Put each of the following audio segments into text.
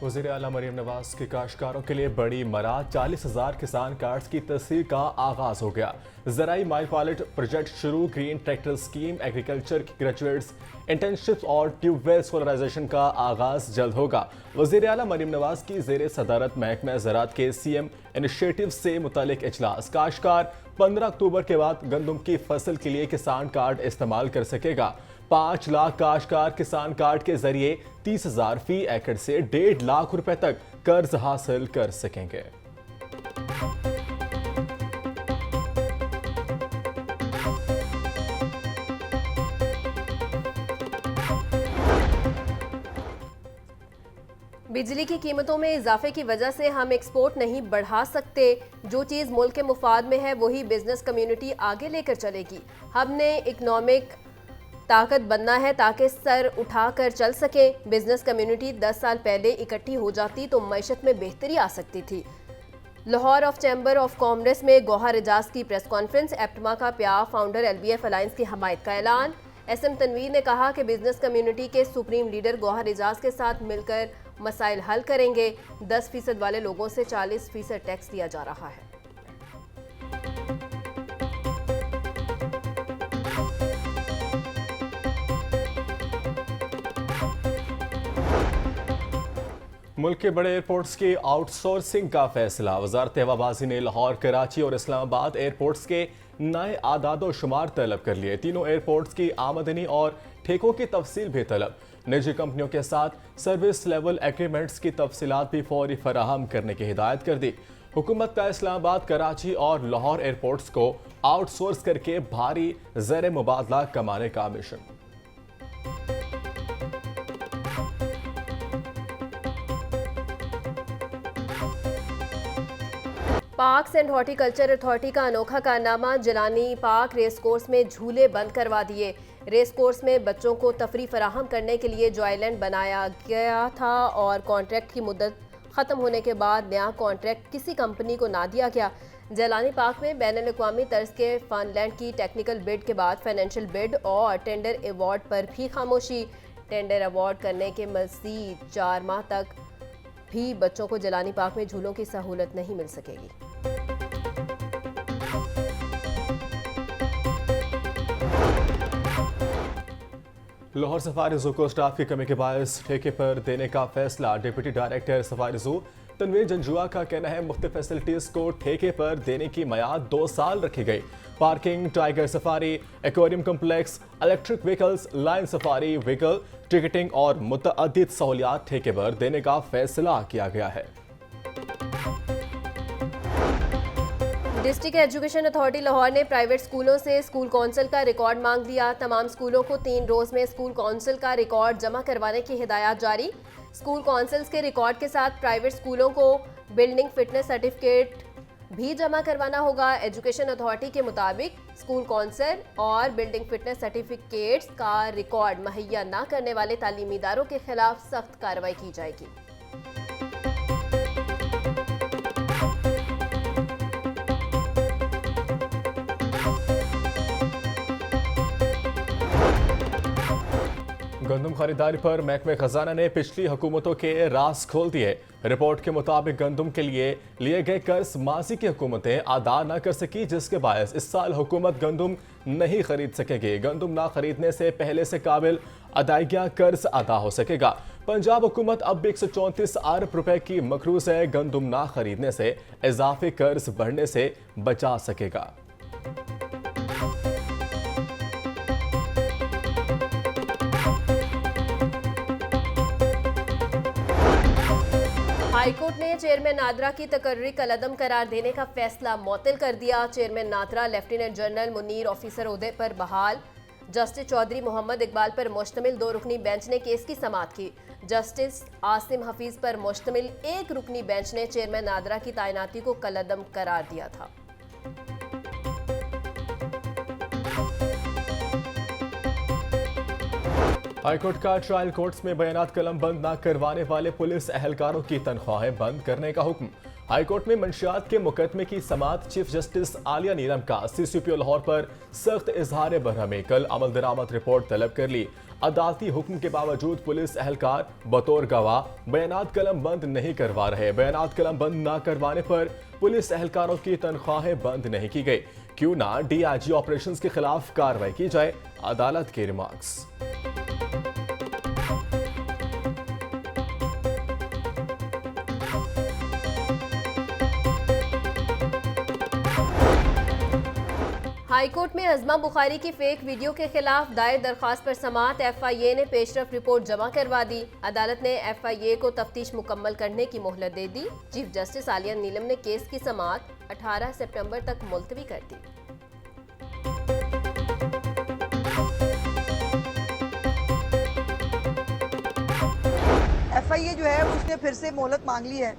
वज़ीर आला मरीम नवाज के काश्तकारों के लिए बड़ी मराद 40,000 किसान कार्ड्स की तस्दीक का आगाज हो गया। ज़राई माइल पायलट प्रोजेक्ट शुरू, ग्रीन ट्रैक्टर स्कीम, एग्रीकल्चर की ग्रेजुएट्स इंटर्नशिप्स और ट्यूबवेल सोलराइजेशन का आगाज जल्द होगा। वज़ीर आला मरीम नवाज की ज़ेर सदारत महकमा ज़राअत के सीएम इनिशिएटिव से मुतालिक इजलास। काश्तकार 15 अक्टूबर के बाद गंदम की फसल के लिए किसान कार्ड इस्तेमाल कर सकेगा। 5 लाख काश्तकार किसान कार्ड के जरिए 30,000 फी एकड़ से 1.5 लाख रुपए तक कर्ज हासिल कर सकेंगे। बिजली की कीमतों में इजाफे की वजह से हम एक्सपोर्ट नहीं बढ़ा सकते। जो चीज़ मुल्क के मुफाद में है वही बिजनेस कम्युनिटी आगे लेकर चलेगी। हमने इकोनॉमिक ताकत बनना है ताकि सर उठाकर चल सके। बिजनेस कम्युनिटी 10 साल पहले इकट्ठी हो जाती तो मईशत में बेहतरी आ सकती थी। Lahore of chamber of commerce में गौहर एजाज की प्रेस कॉन्फ्रेंस। एप्टमा का प्या फाउंडर LBF अलायंस की हमायत का ऐलान। SM तनवीर ने कहा कि बिजनेस कम्युनिटी के सुप्रीम लीडर गौहर एजाज के साथ मिलकर मसाइल हल करेंगे। 10% वाले लोगों से 40% टैक्स दिया जा रहा है। मुल्क के बड़े एयरपोर्ट्स की आउटसोर्सिंग का फैसला। वजारत हवाबाजी ने लाहौर, कराची और इस्लामाबाद एयरपोर्ट्स के नए आदादो शुमार तलब कर लिए। तीनों एयरपोर्ट्स की आमदनी और ठेकों की तफसील भी तलब। निजी कंपनियों के साथ सर्विस लेवल एग्रीमेंट्स की तफसीलात भी फौरी फराहम करने की हिदायत कर दी। हुकूमत का इस्लामाबाद, कराची और लाहौर एयरपोर्ट्स को आउटसोर्स करके भारी ज़र मुबादला कमाने का mission. Parks and horticulture authority का अनोखा कारनामा। जिलानी पार्क रेस कोर्स में झूले बंद करवा दिए। रेस कोर्स में बच्चों को तफरी फराहम करने के लिए जो आइलैंड बनाया गया था और कॉन्ट्रैक्ट की मुद्दत ख़त्म होने के बाद नया कॉन्ट्रैक्ट किसी कंपनी को ना दिया गया। जिलानी पार्क में बैनुल-अक़वामी तर्ज के फनलैंड की टेक्निकल बिड के बाद फाइनेंशियल बिड और टेंडर अवार्ड पर भी खामोशी। टेंडर अवार्ड करने के मज़ीद 4 माह तक भी बच्चों को जिलानी पार्क में झूलों की सहूलत नहीं मिल सकेगी। लाहौर सफारी ज़ू को स्टाफ की कमी के बायस ठेके पर देने का फैसला। Deputy director safari zoo Tanveer Janjua का कहना है मुख्तलिफ फैसिलिटीज़ को ठेके पर देने की मियाद 2 साल रखी गई। Parking, tiger safari, aquarium complex, electric vehicles, line safari vehicle, ticketing और मुतअद्दिद सहूलियात ठेके पर देने का फैसला किया गया है। डिस्ट्रिक्ट एजुकेशन अथॉरिटी लाहौर ने प्राइवेट स्कूलों से स्कूल कौंसिल का रिकॉर्ड मांग लिया। तमाम स्कूलों को 3 रोज में स्कूल कौंसिल का रिकॉर्ड जमा करवाने की हिदायत जारी। स्कूल कौंसिल्स के रिकॉर्ड के साथ प्राइवेट स्कूलों को बिल्डिंग फिटनेस सर्टिफिकेट भी जमा करवाना होगा। एजुकेशन अथॉरिटी के मुताबिक स्कूल कौंसिल और बिल्डिंग फिटनेस सर्टिफिकेट्स का रिकॉर्ड मुहैया न करने वाले तालीमी इदारों के खिलाफ सख्त कार्रवाई की जाएगी। गंदम खरीदारी पर महकमे खजाना ने पिछली हुकूमतों के राज खोल दिए। रिपोर्ट के मुताबिक गंदम के लिए गए कर्ज माजी की हुकूमतें अदा न कर सकी, जिसके बायस इस साल हुकूमत गंदम नहीं खरीद सकेगी। गंदम ना खरीदने से पहले से काबिल अदायगियां कर्ज अदा हो सकेगा। पंजाब हुकूमत अब 134 अरब रुपए की मकरूज है। गंदम ना खरीदने से इजाफी कर्ज बढ़ने से बचा सकेगा। हाईकोर्ट ने चेयरमैन नादरा की तकर्री कलअदम करार देने का फैसला मुअत्तल कर दिया। Chairman NADRA lieutenant general Munir officer ओहदे पर बहाल। जस्टिस चौधरी मोहम्मद इकबाल पर मुश्तमिल 2 रुकनी बेंच ने केस की समाअत की। जस्टिस आसिम हफीज पर मुश्तमिल 1 रुकनी बेंच ने चेयरमैन नादरा की तैनाती को कलअदम करार दिया था। हाईकोर्ट का ट्रायल कोर्ट्स में बयानात कलम बंद न करवाने वाले पुलिस एहलकारों की तनख्वाहें बंद करने का हुक्म। हाईकोर्ट में मंशियात के मुकदमे की समाअत चीफ जस्टिस आलिया नीलम का CCPO लाहौर पर सख्त इजहार बरहमी। कल अमल दरामद रिपोर्ट तलब कर ली। अदालती हुक्म के बावजूद पुलिस एहलकार बतौर गवाह बयानात कलम बंद नहीं करवा रहे। बयानात कलम बंद न करवाने पर पुलिस एहलकारों की तनख्वाहें बंद नहीं की गई। क्यों ना DIG ऑपरेशंस के खिलाफ कार्रवाई की जाए, अदालत के रिमार्क्स। हाईकोर्ट में अजमा बुखारी की फेक वीडियो के खिलाफ दायर दरखास्त पर समाअत FIA ने पेशरफ रिपोर्ट जमा करवा दी। अदालत ने FIA को तफ्तीश मुकम्मल करने की मोहलत दे दी। चीफ जस्टिस आलिया नीलम ने केस की समाअत 18 सितंबर तक मुलतवी कर दी। FIA जो है उसने फिर से मोहलत मांग ली है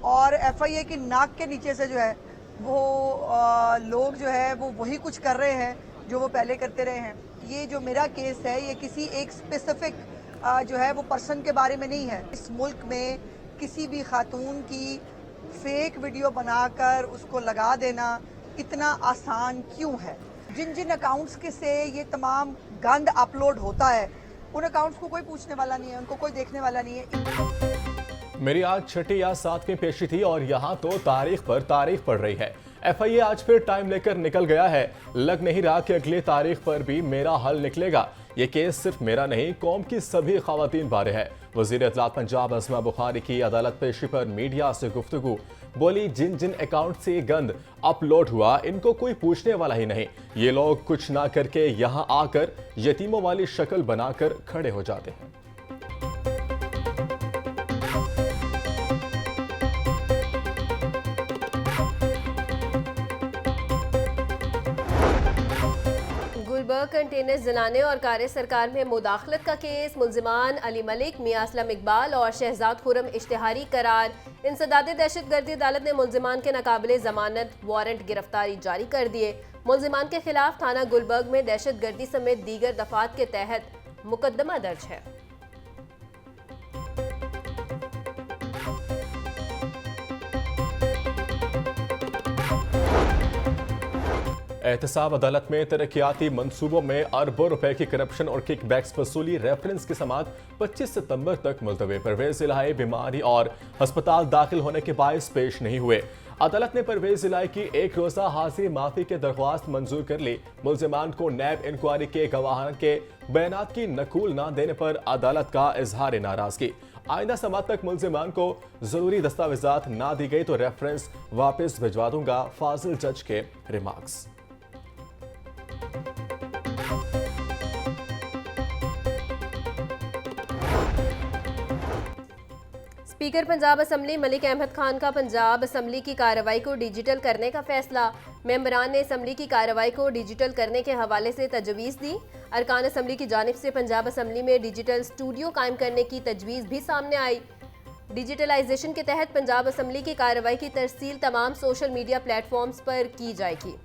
और FIA की नाक के नीचे से जो है वो लोग जो है वो वही कुछ कर रहे हैं जो वो पहले करते रहे हैं। ये जो मेरा केस है ये किसी एक स्पेसिफिक जो है वो पर्सन के बारे में नहीं है। इस मुल्क में किसी भी खातून की फेक वीडियो बनाकर उसको लगा देना इतना आसान क्यों है? जिन जिन अकाउंट्स के से ये तमाम गंद अपलोड होता है उन अकाउंट्स को कोई पूछने वाला नहीं है, उनको कोई देखने वाला नहीं है। मेरी आज 6ठी या 7वीं पेशी थी और यहाँ तो तारीख पर तारीख पड़ रही है। FIA आज फिर टाइम लेकर निकल गया है। लग नहीं रहा कि अगली तारीख पर भी मेरा हल निकलेगा। ये केस सिर्फ मेरा नहीं, कौम की सभी खवातीन बारे है। वजीर इत्तलात पंजाब अजमा बुखारी की अदालत पेशी पर मीडिया से गुफ्तगू। बोली, जिन जिन अकाउंट से गंद अपलोड हुआ इनको कोई पूछने वाला ही नहीं। ये लोग कुछ ना करके यहाँ आकर यतीमों वाली शक्ल बनाकर खड़े हो जाते हैं। गुलबर्ग कंटेनर जलाने और कार्य सरकार में मुदाखलत का केस। मुल्जिमान अली मलिक, मियां असलम इकबाल और शहजाद खुरम इश्तिहारी करार। इंसदाद दहशतगर्दी अदालत ने मुल्जिमान के नाकाबिले जमानत वारंट गिरफ्तारी जारी कर दिए। मुल्जिमान के खिलाफ थाना गुलबर्ग में दहशतगर्दी समेत दीगर दफात के तहत मुकदमा दर्ज है। एहतसाब अदालत में तरक्याती मंसूबों में अरबों रुपए की करप्शन और किकबैक्स वसूली रेफरेंस की समाअत 25 सितंबर तक मुलतवी। परवेज इलाही बीमारी और अस्पताल दाखिल होने के बायस पेश नहीं हुए। अदालत ने परवेज इलाही की एक रोजा हाजिरी माफी की दरख्वास्त मंजूर कर ली। मुल्जिमान को नैब इंक्वायरी के गवाहान के बयानात की नकूल न देने पर अदालत का इजहार नाराजगी। आइंदा समाअत तक मुल्जिमान को जरूरी दस्तावेजात ना दी गई तो रेफरेंस वापस भिजवा दूंगा, फाजिल जज के remarks. Speaker Punjab assembly Malik Ahmad Khan का पंजाब असम्बली की कार्रवाई को डिजिटल करने का फैसला। मेंबरान ने असम्बली की कार्रवाई को डिजिटल करने के हवाले से तजवीज़ दी। अरकान असम्बली की जानिब से पंजाब असम्बली में डिजिटल स्टूडियो कायम करने की तजवीज़ भी सामने आई। डिजिटलाइजेशन के तहत पंजाब असम्बली की कार्रवाई की तरसील तमाम सोशल मीडिया प्लेटफॉर्म्स पर की जाएगी।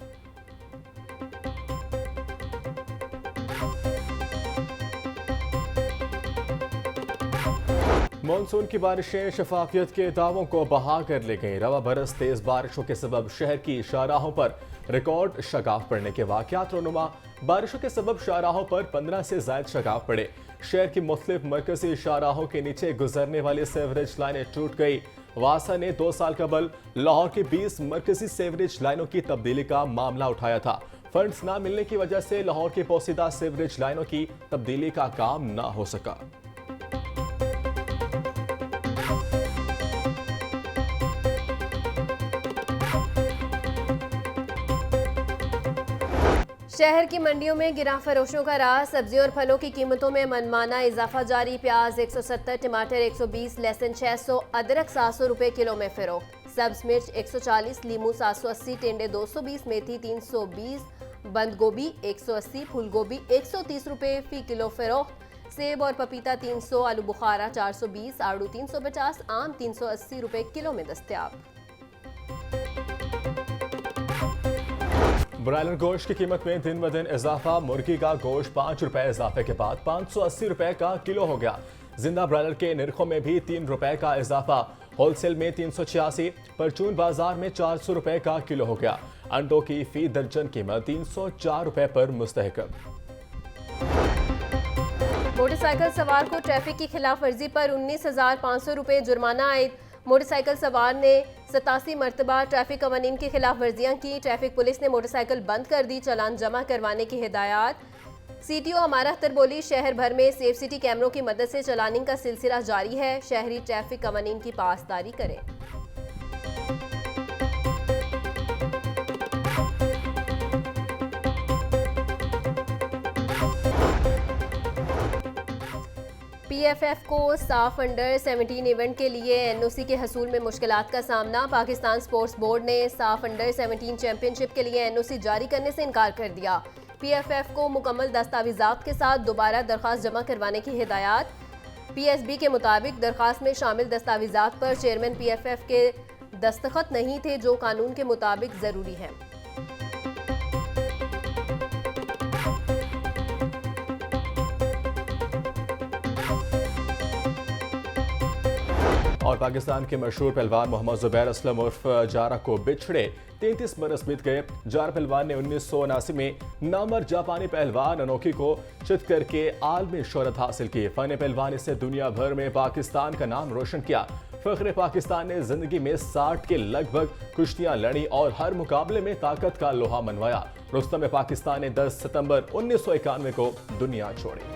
मानसून की बारिशें शफाफियत के दावों को बहा कर ले गईं। रवा बरस तेज बारिशों के सबब शहर की शाहराहों पर रिकॉर्ड शगाफ पड़ने के वाकयात रोनुमा। बारिशों के सबब शाहराहों पर 15 से ज्यादा शगाफ पड़े। शहर की मुख्तलिफ मरकजी शाहराहों के नीचे गुजरने वाली सेवरेज लाइनें टूट गई। वासा ने 2 साल कबल लाहौर की 20 मरकजी सेवरेज लाइनों की तब्दीली का मामला उठाया था। फंड्स न मिलने की वजह से लाहौर की पोसीदा सेवरेज लाइनों की तब्दीली का काम न हो सका। शहर की मंडियों में गिरा फरोशों का राज। सब्जियों और फलों की कीमतों में मनमाना इजाफा जारी। प्याज 170, टमाटर 120, लहसुन 600, अदरक 700 रुपए किलो में फरोख्त। सब्ज मिर्च 140, लीमू 780, टेंडे 220, मेथी 320, बंद गोभी 180, फूल गोभी 130 रुपए फी किलो फरोख्त। सेब और पपीता 300, आलू बुखारा 420, आड़ू 350, आम 380 रुपए किलो में दस्तयाब। ब्रायलर गोश्त की कीमत में दिन ब दिन इजाफा। मुर्गी का गोश्त 5 रुपए इजाफे के बाद 580 रुपए का किलो हो गया। जिंदा ब्रायलर के निरखों में भी 3 रुपए का इजाफा। होलसेल में 386, परचून बाजार में 400 रुपए का किलो हो गया। अंडों की फी दर्जन कीमत 304 रुपए पर मुस्तहकम। मोटरसाइकिल सवार को ट्रैफिक की खिलाफ वर्जी पर 19,500 रुपए जुर्माना आयद। मोटरसाइकिल सवार ने 87 मरतबा ट्रैफिक कवानीन की खिलाफ वर्जियां की। ट्रैफिक पुलिस ने मोटरसाइकिल बंद कर दी। चालान जमा करवाने की हिदायत। CTO हमारा अख्तर बोली, शहर भर में सेफ सिटी कैमरों की मदद से चलानिंग का सिलसिला जारी है। शहरी ट्रैफिक कवानीन की पासदारी करें। PFF को साफ अंडर 17 इवेंट के लिए NOC के हसूल में मुश्किलात का सामना। पाकिस्तान स्पोर्ट्स बोर्ड ने साफ अंडर 17 चैंपियनशिप के लिए NOC जारी करने से इनकार कर दिया। PFF को मुकम्मल दस्तावेजात के साथ दोबारा दरख्वास्त जमा करवाने की हिदायत। PSB के मुताबिक दरख्वास्त में शामिल दस्तावेजात पर चेयरमैन PFF के दस्तखत नहीं थे, जो कानून के मुताबिक ज़रूरी है। और पाकिस्तान के मशहूर पहलवान मोहम्मद जुबैर असलम उर्फ जारा को बिछड़े 33 बरस बीत गए। जारा पहलवान ने 1979 में नामवर जापानी पहलवान अनोखी को चित करके आलमी शोहरत हासिल की। फन पहलवानी से दुनिया भर में पाकिस्तान का नाम रोशन किया। फख्र पाकिस्तान ने जिंदगी में 60 के लगभग कुश्तियां लड़ी और हर मुकाबले में ताकत का लोहा मनवाया। रुस्तम पाकिस्तान ने 10 सितंबर 1991 को दुनिया छोड़ी।